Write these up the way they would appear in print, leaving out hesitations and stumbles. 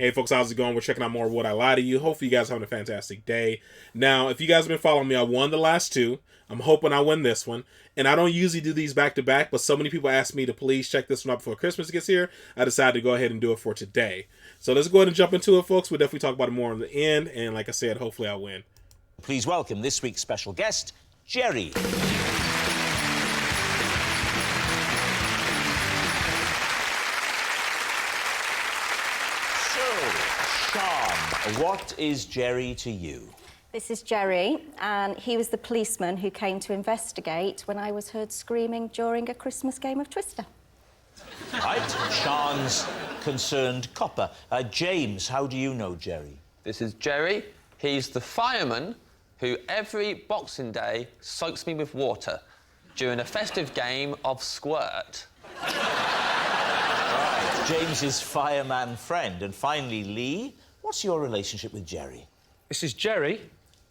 Hey folks, how's it going? We're checking out more of Would I Lie to You. Hopefully you guys are having a fantastic day. Now, if you guys have been following me, I won the last two. I'm hoping I win this one. And I don't usually do these back to back, but so many people asked me to please check this one out before Christmas gets here. I decided to go ahead and do it for today. So let's go ahead and jump into it, folks. We'll definitely talk about it more in the end. And like I said, hopefully I'll win. Please welcome this week's special guest, Jerry. Sian, what is Jerry to you? This is Jerry, and he was the policeman who came to investigate when I was heard screaming during a Christmas game of Twister. Right, Sian's concerned copper. James, how do you know Jerry? This is Jerry. He's the fireman who every Boxing Day soaks me with water during a festive game of squirt. Right, James's fireman friend. And finally, Lee, what's your relationship with Jerry? This is Jerry.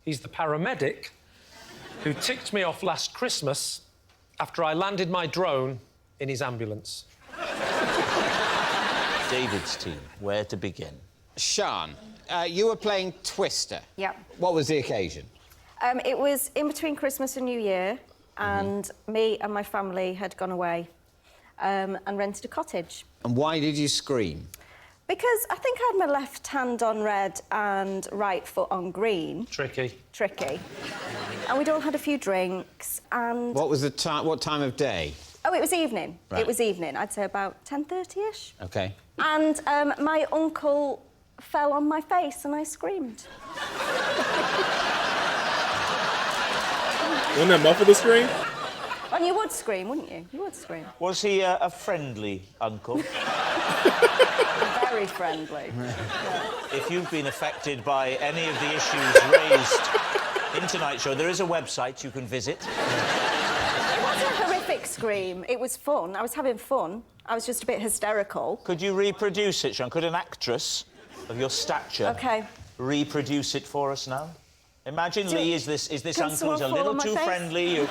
He's the paramedic who ticked me off last Christmas after I landed my drone in his ambulance. David's team, where to begin? Sian, you were playing Twister. Yep. What was the occasion? It was in between Christmas and New Year, and me and my family had gone away and rented a cottage. And why did you scream? Because I think I had my left hand on red and right foot on green. Tricky. And we'd all had a few drinks, and... What was the time? What time of day? Oh, it was evening. Right. It was evening. I'd say about 10:30ish. Okay. And my uncle fell on my face and I screamed. Wouldn't that muffle the scream? And you would scream, wouldn't you? You would scream. Was he a friendly uncle? Very friendly. If you've been affected by any of the issues raised in tonight's show, there is a website you can visit. It wasn't a horrific scream. It was fun. I was having fun. I was just a bit hysterical. Could you reproduce it, Sian? Could an actress of your stature reproduce it for us now? Imagine, Lee, is this uncle who's a little too friendly. You're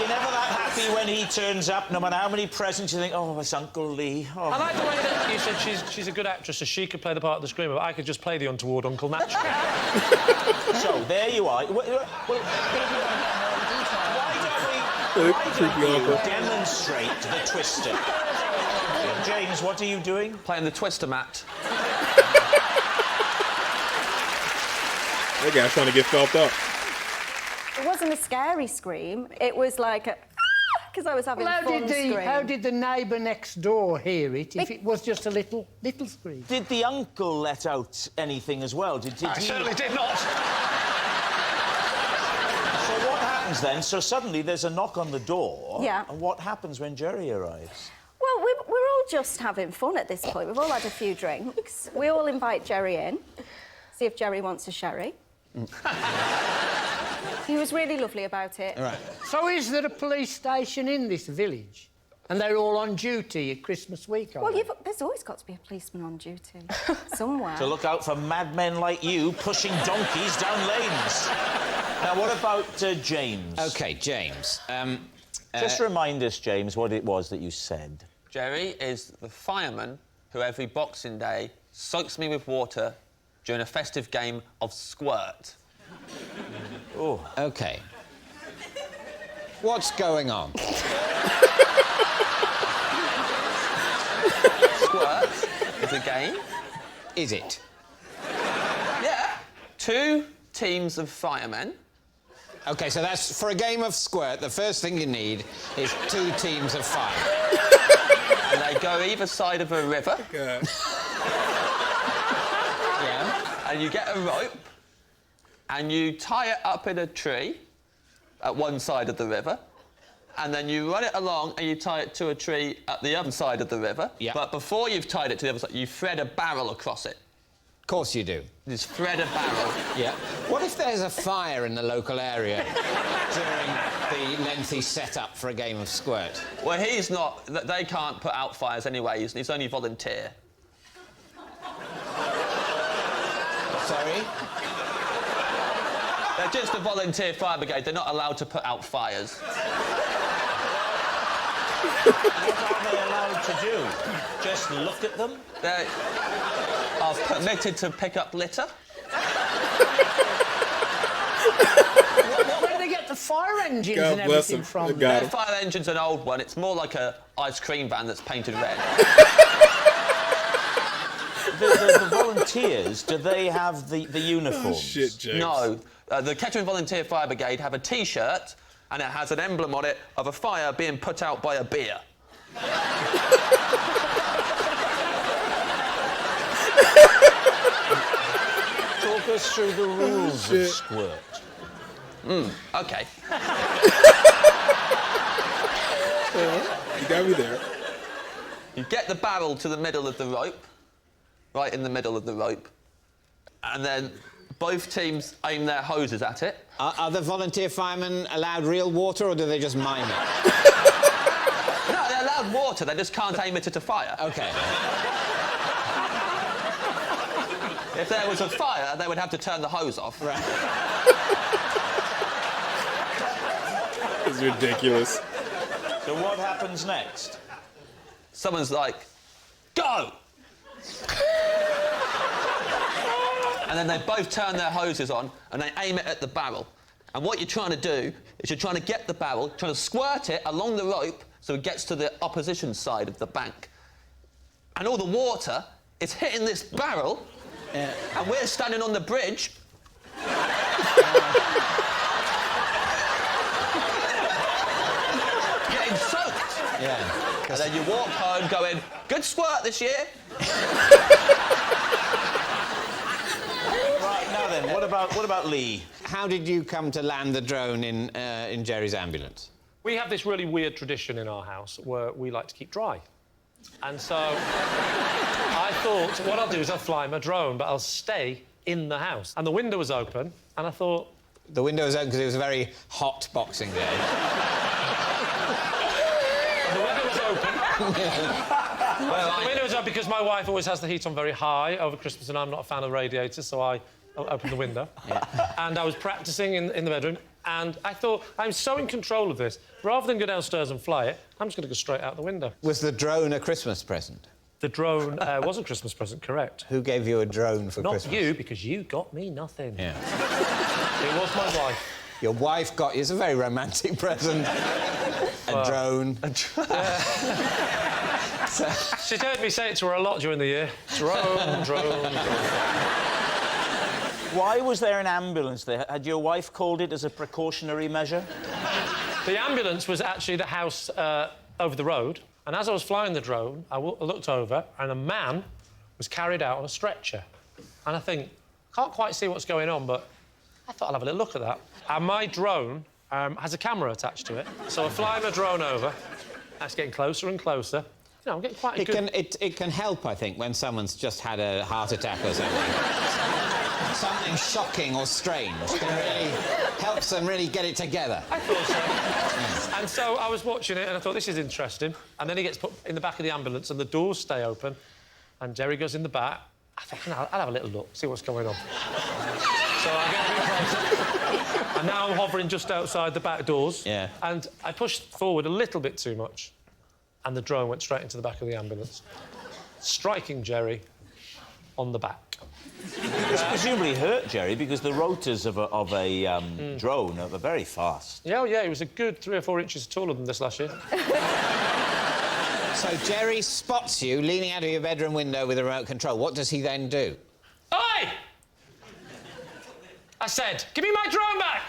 never that happy when he turns up, no matter how many presents you think, oh, it's Uncle Lee. Oh. I like the way that you said she's a good actress, so she could play the part of the screamer, but I could just play the untoward uncle naturally. So, there you are. Why don't you demonstrate the Twister? James, what are you doing? Playing the Twister mat. That guy's trying to get felt up. It wasn't a scary scream. It was like a... because I was having fun scream. How did the neighbour next door hear it if it was just a little scream? Did the uncle let out anything as well? Did I certainly did not. So what happens then? So suddenly there's a knock on the door. Yeah. And what happens when Jerry arrives? Well, we're all just having fun at this point. We've all had a few drinks. We all invite Jerry in, see if Jerry wants a sherry. He was really lovely about it. Right. So is there a police station in this village? And they're all on duty at Christmas week, aren't Well, they? there's always got to be a policeman on duty somewhere. To look out for madmen like you pushing donkeys down lanes. Now, what about James? OK, James. Just remind us, James, what it was that you said. Jerry is the fireman who every Boxing Day soaks me with water during a festive game of squirt. Oh. OK. What's going on? Squirt is a game. Is it? Yeah. 2 teams of firemen. OK, so that's... For a game of squirt, the first thing you need is 2 teams of fire. And they go either side of a river. God. Yeah. And you get a rope and you tie it up in a tree at one side of the river, and then you run it along and you tie it to a tree at the other side of the river. Yeah. But before you've tied it to the other side, you thread a barrel across it. Of course you do. Just thread a barrel. Yeah. What if there's a fire in the local area during the lengthy setup for a game of squirt? Well, he's not... They can't put out fires anyway. He's only volunteer. Sorry? They're just a volunteer fire brigade. They're not allowed to put out fires. What are they allowed to do? Just look at them? They are permitted to pick up litter. Where do they get the fire engines God and bless everything them. from? Got Their fire engine's an old one. It's more like a ice cream van that's painted red. The volunteers, do they have the uniforms? Oh, shit, James. No. The Kettering Volunteer Fire Brigade have a T-shirt and it has an emblem on it of a fire being put out by a beer. Talk us through the rules of squirt. OK. You got me there. You get the barrel to the middle of the rope, right in the middle of the rope, and then both teams aim their hoses at it. Are the volunteer firemen allowed real water, or do they just mime it? No, they're allowed water, they just can't aim it at a fire. OK. If there was a fire, they would have to turn the hose off. Right. It's ridiculous. So what happens next? Someone's like, go! And then they both turn their hoses on and they aim it at the barrel. And what you're trying to do is you're trying to get the barrel, trying to squirt it along the rope so it gets to the opposition side of the bank. And all the water is hitting this barrel, and we're standing on the bridge. Getting soaked. Yeah. And then you walk home going, good squirt this year. Right, now then, what about Lee? How did you come to land the drone in Jerry's ambulance? We have this really weird tradition in our house where we like to keep dry. And so I thought, what I'll do is I'll fly my drone, but I'll stay in the house. And the window was open, and I thought... The window was open because it was a very hot Boxing Day. The window was open. The window was open because my wife always has the heat on very high over Christmas, and I'm not a fan of radiators, so I opened the window. Yeah. And I was practising in the bedroom, and I thought, I'm so in control of this, rather than go downstairs and fly it, I'm just going to go straight out the window. Was the drone a Christmas present? The drone was a Christmas present, correct. Who gave you a drone for Christmas? Not you, because you got me nothing. Yeah. It was my wife. Your wife got you... It's a very romantic present. A drone. She's heard me say it to her a lot during the year. Drone, drone. Why was there an ambulance there? Had your wife called it as a precautionary measure? The ambulance was actually the house over the road, and as I was flying the drone, I looked over, and a man was carried out on a stretcher. And I think, can't quite see what's going on, but I thought I'll have a little look at that. And my drone has a camera attached to it, so I fly my drone over, that's getting closer and closer. You know, I'm getting quite a good... It can help, I think, when someone's just had a heart attack or something. Something shocking or strange can really helps them really get it together. I thought so. And so I was watching it and I thought, this is interesting. And then he gets put in the back of the ambulance and the doors stay open and Jerry goes in the back. I thought, I'll have a little look, see what's going on. So I get a bit closer. And now I'm hovering just outside the back doors. Yeah. And I pushed forward a little bit too much and the drone went straight into the back of the ambulance, striking Jerry on the back. This presumably hurt Jerry because the rotors of a drone are very fast. Yeah, he was a good 3 or 4 inches taller than this last year. So Jerry spots you leaning out of your bedroom window with a remote control. What does he then do? Oi! I said, give me my drone back!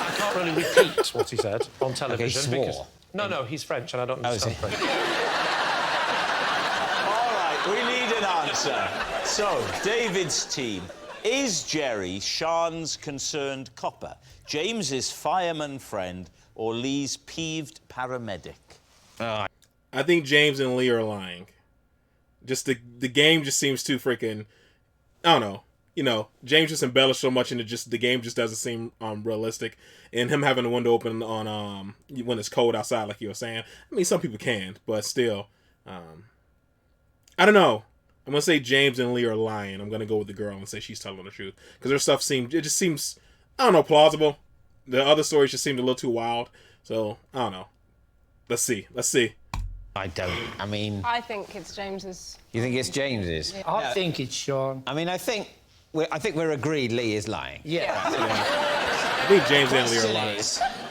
I can't really repeat what he said on television. Okay, he swore. Because... No, he's French and I don't understand French. We need an answer. So, David's team. Is Jerry Sean's concerned copper, James's fireman friend, or Lee's peeved paramedic? I think James and Lee are lying. Just the game just seems too freaking... I don't know. You know, James just embellished so much into just... The game just doesn't seem realistic. And him having the window open on when it's cold outside, like you were saying. I mean, some people can, but still... I don't know. I'm going to say James and Lee are lying. I'm going to go with the girl and say she's telling the truth. Because her stuff just seems, I don't know, plausible. The other stories just seemed a little too wild. So I don't know. Let's see. I mean, I think it's James's. you think it's James's? I think it's Sean. I mean, I think we're agreed Lee is lying. Yeah. I think James and Lee are Question lying.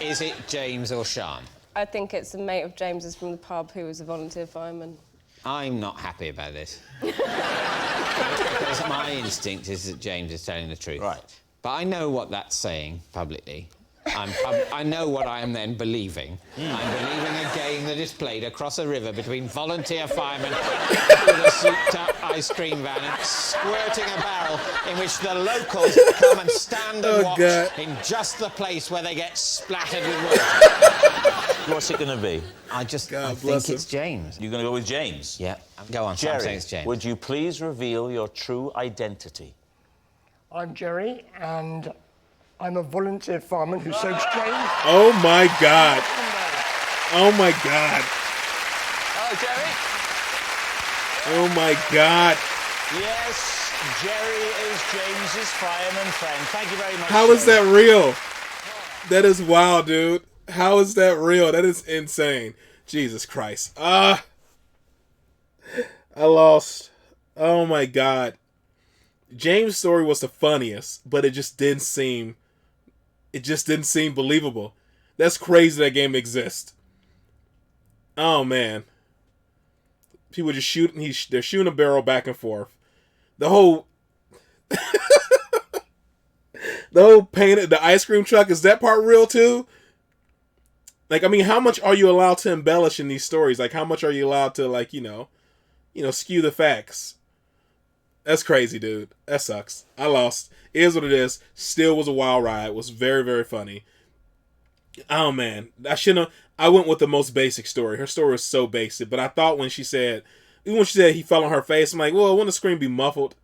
is it James or Sean? I think it's a mate of James's from the pub who was a volunteer fireman. I'm not happy about this. Because my instinct is that James is telling the truth. Right. But I know what that's saying publicly. I know what I am then believing. I'm believing a game that is played across a river between volunteer firemen with a souped-up ice cream van and squirting a barrel in which the locals come and stand and watch in just the place where they get splattered with water. What's it going to be? I think it's James. You're going to go with James? Yeah, go on, Jerry, I'm saying it's James. would you please reveal your true identity? I'm Jerry, and I'm a volunteer fireman who soaks drains. Oh my God. Oh my God. Oh, Jerry. Oh my God. Yes, Jerry is James's fireman friend. Thank you very much. How is Jerry. that real? That is wild, dude. How is that real? That is insane. Jesus Christ. I lost. Oh my God. James' story was the funniest, but it just didn't seem believable. That's crazy that game exists. Oh man. People just shooting, they're shooting a barrel back and forth. The whole painted, the ice cream truck, is that part real too? Like, I mean, how much are you allowed to embellish in these stories? Like, how much are you allowed to, like, skew the facts? That's crazy, dude. That sucks. I lost. It is what it is. Still was a wild ride. It was very, very funny. Oh, man. I went with the most basic story. Her story was so basic. But I thought even when she said he fell on her face, I'm like, well, wouldn't the scream be muffled?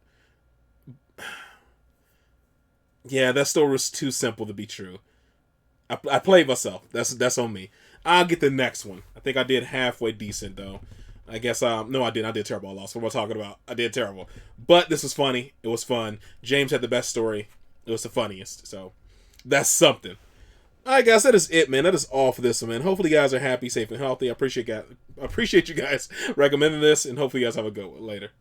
Yeah, that story was too simple to be true. I played myself. That's on me. I'll get the next one. I think I did halfway decent, though. I guess, no, I didn't. I did terrible. I lost. What am I talking about? I did terrible. But this was funny. It was fun. James had the best story. It was the funniest. So, that's something. All right, guys, that is it, man. That is all for this one, man. Hopefully you guys are happy, safe, and healthy. I appreciate you guys recommending this, and hopefully you guys have a good one later.